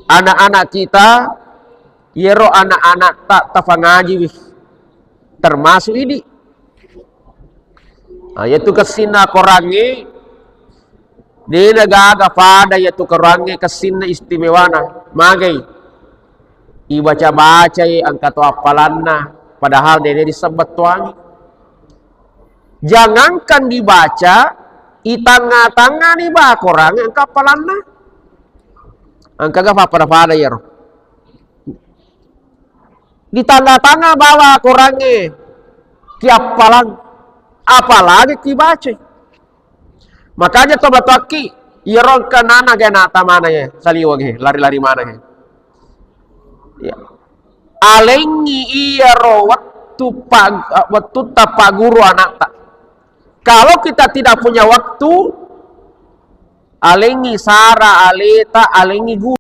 anak-anak kita yero anak-anak tak tafangaji wih termasuk ini yaitu kesina korangi di negara pada yaitu korangi kesina istimewana magai ibaca-baca angkat apalanna padahal dia disebut tuangi. Jangankan dibaca itanga-tanga nih bah korangi angkat apalanna angka gak pada ya di tanda-tanda bawa korangi tiap palang apalagi dibaca. Makanya tobat waki yerong kanana genata mana ya saliwage lari-lari mana ya. Ya. Alengi iya ro waktu tapaguru anak tak. Kalau kita tidak punya waktu alengi sara aleta alengi guru